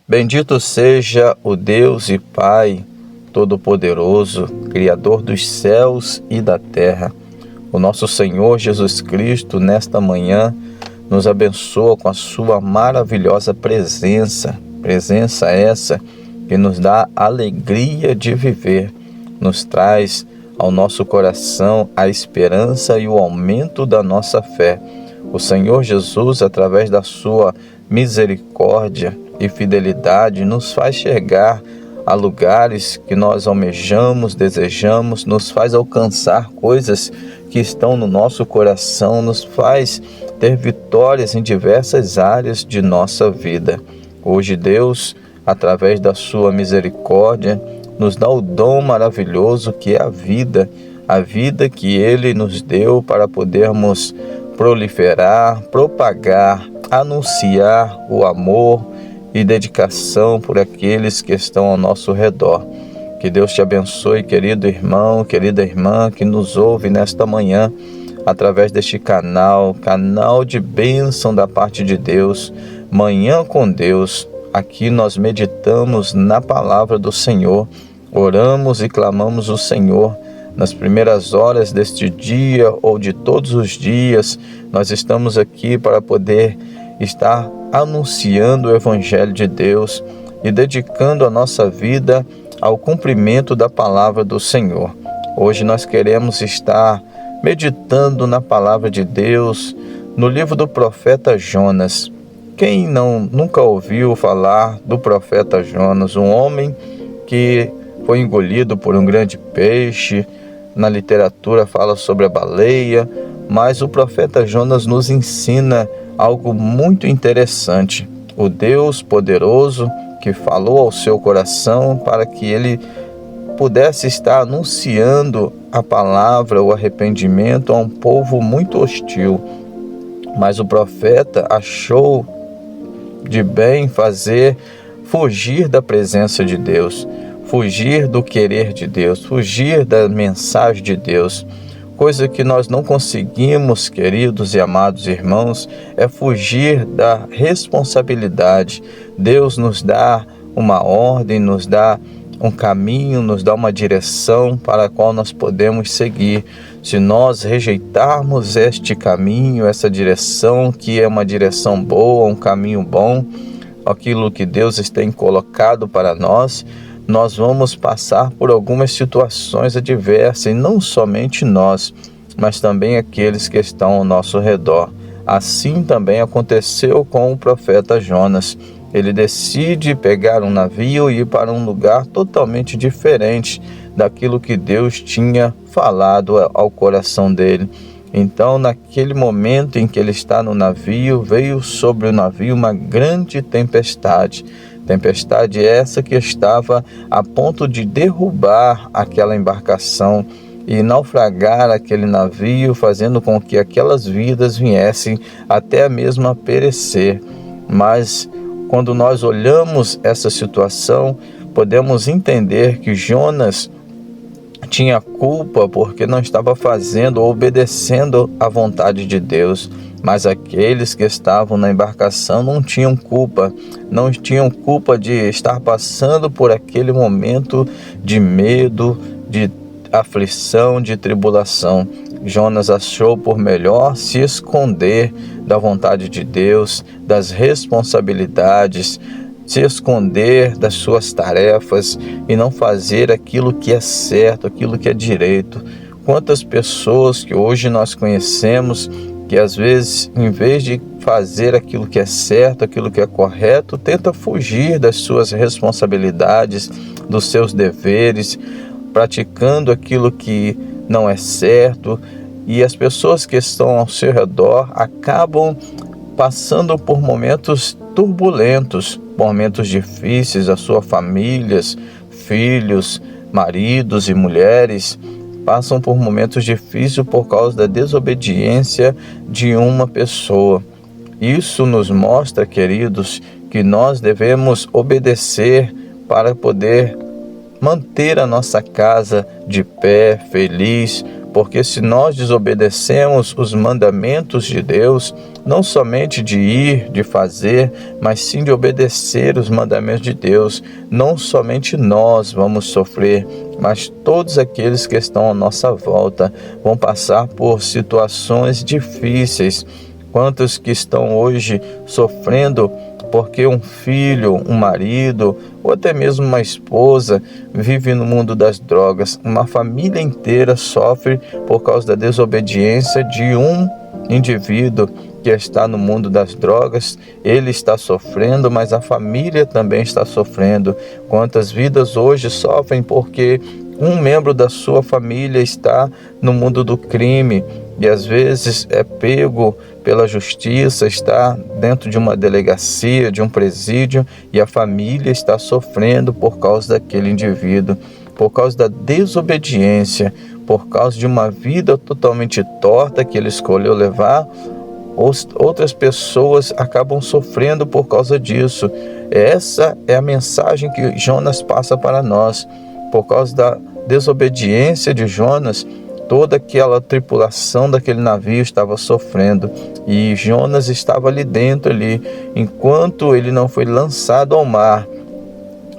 Bendito seja o Deus e Pai Todo-Poderoso, Criador dos céus e da terra. O nosso Senhor Jesus Cristo, nesta manhã, nos abençoa com a sua maravilhosa presença. Presença essa que nos dá alegria de viver, nos traz ao nosso coração a esperança e o aumento da nossa fé. O Senhor Jesus, através da sua misericórdia e fidelidade, nos faz chegar a lugares que nós almejamos, desejamos, nos faz alcançar coisas que estão no nosso coração, nos faz ter vitórias em diversas áreas de nossa vida. Hoje Deus, através da sua misericórdia, nos dá o dom maravilhoso que é a vida que Ele nos deu para podermos proliferar, propagar, anunciar o amor e dedicação por aqueles que estão ao nosso redor. Que Deus te abençoe, querido irmão, querida irmã que nos ouve nesta manhã através deste canal de bênção da parte de Deus, Manhã com Deus. Aqui nós meditamos na palavra do Senhor, oramos e clamamos o Senhor. Nas primeiras horas deste dia ou de todos os dias, nós estamos aqui para poder estar anunciando o Evangelho de Deus e dedicando a nossa vida ao cumprimento da palavra do Senhor. Hoje nós queremos estar meditando na palavra de Deus, no livro do profeta Jonas. Quem nunca ouviu falar do profeta Jonas, um homem que foi engolido por um grande peixe? Na literatura fala sobre a baleia, mas o profeta Jonas nos ensina algo muito interessante. O Deus poderoso que falou ao seu coração para que ele pudesse estar anunciando a palavra, o arrependimento a um povo muito hostil. Mas o profeta achou de bem fazer fugir da presença de Deus, fugir do querer de Deus, fugir da mensagem de Deus. Coisa que nós não conseguimos, queridos e amados irmãos, é fugir da responsabilidade. Deus nos dá uma ordem, nos dá um caminho, nos dá uma direção para a qual nós podemos seguir. Se nós rejeitarmos este caminho, essa direção que é uma direção boa, um caminho bom, aquilo que Deus tem colocado para nós, nós vamos passar por algumas situações adversas, e não somente nós, mas também aqueles que estão ao nosso redor. Assim também aconteceu com o profeta Jonas. Ele decide pegar um navio e ir para um lugar totalmente diferente daquilo que Deus tinha falado ao coração dele. Então, naquele momento em que ele está no navio, veio sobre o navio uma grande tempestade. Tempestade essa que estava a ponto de derrubar aquela embarcação e naufragar aquele navio, fazendo com que aquelas vidas viessem até mesmo a perecer. Mas quando nós olhamos essa situação, podemos entender que Jonas tinha culpa porque não estava fazendo ou obedecendo à vontade de Deus. Mas aqueles que estavam na embarcação não tinham culpa de estar passando por aquele momento de medo, de aflição, de tribulação. Jonas achou por melhor se esconder da vontade de Deus, das responsabilidades, se esconder das suas tarefas e não fazer aquilo que é certo, aquilo que é direito. Quantas pessoas que hoje nós conhecemos que às vezes, em vez de fazer aquilo que é certo, aquilo que é correto, tenta fugir das suas responsabilidades, dos seus deveres, praticando aquilo que não é certo, e as pessoas que estão ao seu redor acabam passando por momentos turbulentos, momentos difíceis. As suas famílias, filhos, maridos e mulheres passam por momentos difíceis por causa da desobediência de uma pessoa. Isso nos mostra, queridos, que nós devemos obedecer para poder manter a nossa casa de pé, feliz, porque se nós desobedecemos os mandamentos de Deus, não somente de ir, de fazer, mas sim de obedecer os mandamentos de Deus, não somente nós vamos sofrer, mas todos aqueles que estão à nossa volta vão passar por situações difíceis. Quantos que estão hoje sofrendo porque um filho, um marido ou até mesmo uma esposa vive no mundo das drogas. Uma família inteira sofre por causa da desobediência de um indivíduo que está no mundo das drogas. Ele está sofrendo, mas a família também está sofrendo. Quantas vidas hoje sofrem porque um membro da sua família está no mundo do crime e às vezes é pego pela justiça, está dentro de uma delegacia, de um presídio, e a família está sofrendo por causa daquele indivíduo, por causa da desobediência, por causa de uma vida totalmente torta que ele escolheu levar. Outras pessoas acabam sofrendo por causa disso. Essa é a mensagem que Jonas passa para nós. Por causa da desobediência de Jonas, toda aquela tripulação daquele navio estava sofrendo, e Jonas estava ali dentro, enquanto ele não foi lançado ao mar,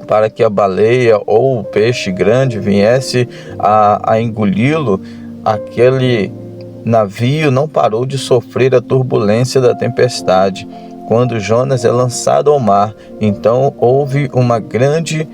para que a baleia ou o peixe grande viesse a engoli-lo. Aquele navio não parou de sofrer a turbulência da tempestade. Quando Jonas é lançado ao mar, então houve uma grande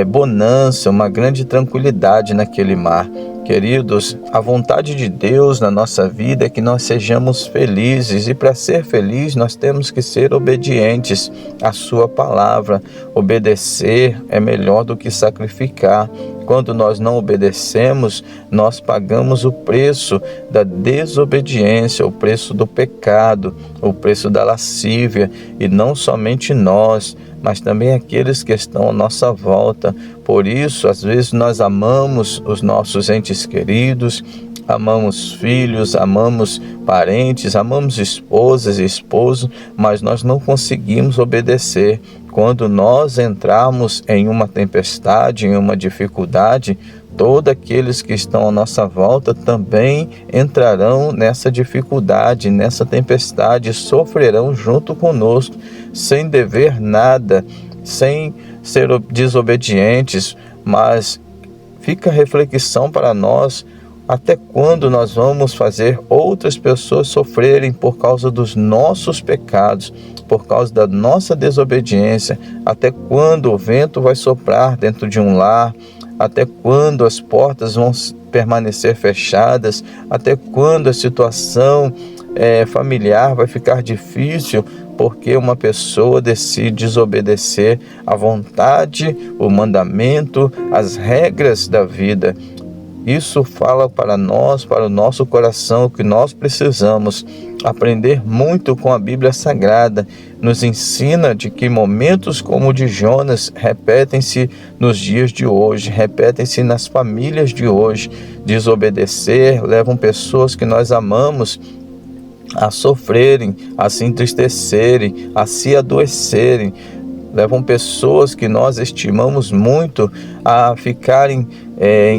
bonança, uma grande tranquilidade naquele mar. Queridos, a vontade de Deus na nossa vida é que nós sejamos felizes, e para ser feliz nós temos que ser obedientes à sua palavra. Obedecer é melhor do que sacrificar. Quando nós não obedecemos, nós pagamos o preço da desobediência, o preço do pecado, o preço da lascívia, e não somente nós, mas também aqueles que estão à nossa volta. Por isso, às vezes nós amamos os nossos entes queridos, amamos filhos, amamos parentes, amamos esposas e esposos, mas nós não conseguimos obedecer. Quando nós entramos em uma tempestade, em uma dificuldade, todos aqueles que estão à nossa volta também entrarão nessa dificuldade, nessa tempestade, sofrerão junto conosco, sem dever nada, sem ser desobedientes. Mas fica a reflexão para nós: até quando nós vamos fazer outras pessoas sofrerem por causa dos nossos pecados, por causa da nossa desobediência? Até quando o vento vai soprar dentro de um lar? Até quando as portas vão permanecer fechadas? Até quando a situação familiar vai ficar difícil porque uma pessoa decide desobedecer à vontade, o mandamento, as regras da vida? Isso fala para nós, para o nosso coração, que nós precisamos aprender muito com a Bíblia Sagrada. Nos ensina de que momentos como o de Jonas repetem-se nos dias de hoje, repetem-se nas famílias de hoje. Desobedecer levam pessoas que nós amamos a sofrerem, a se entristecerem, a se adoecerem. Levam pessoas que nós estimamos muito a ficarem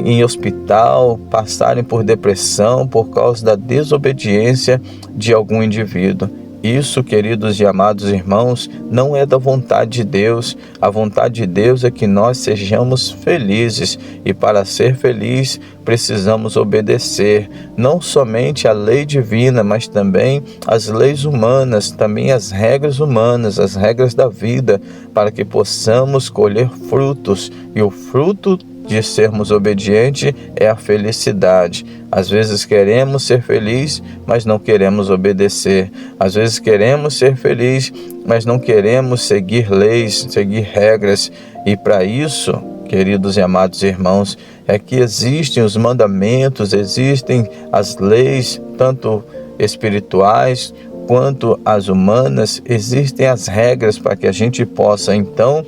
em hospital, passarem por depressão por causa da desobediência de algum indivíduo. Isso, queridos e amados irmãos, não é da vontade de Deus. A vontade de Deus é que nós sejamos felizes, e para ser feliz precisamos obedecer não somente à lei divina, mas também às leis humanas, também às regras humanas, as regras da vida, para que possamos colher frutos, e o fruto de sermos obedientes é a felicidade. Às vezes queremos ser felizes, mas não queremos obedecer. Às vezes queremos ser felizes, mas não queremos seguir leis, seguir regras. E para isso, queridos e amados irmãos, é que existem os mandamentos, existem as leis, tanto espirituais quanto as humanas. Existem as regras para que a gente possa, então,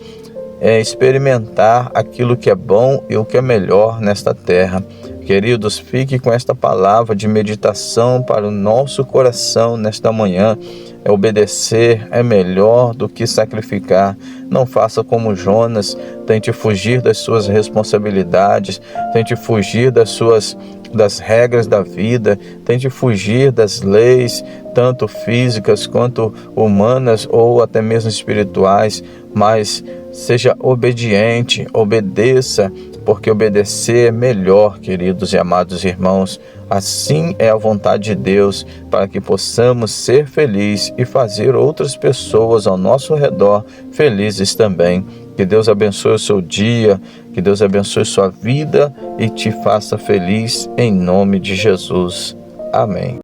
experimentar aquilo que é bom e o que é melhor nesta terra. Queridos, fique com esta palavra de meditação para o nosso coração nesta manhã. Obedecer é melhor do que sacrificar. Não faça como Jonas, tente fugir das suas responsabilidades, tente fugir das suas das regras da vida, tente fugir das leis, tanto físicas quanto humanas ou até mesmo espirituais, mas seja obediente, obedeça, porque obedecer é melhor, queridos e amados irmãos. Assim é a vontade de Deus, para que possamos ser felizes e fazer outras pessoas ao nosso redor felizes também. Que Deus abençoe o seu dia, que Deus abençoe sua vida e te faça feliz em nome de Jesus. Amém.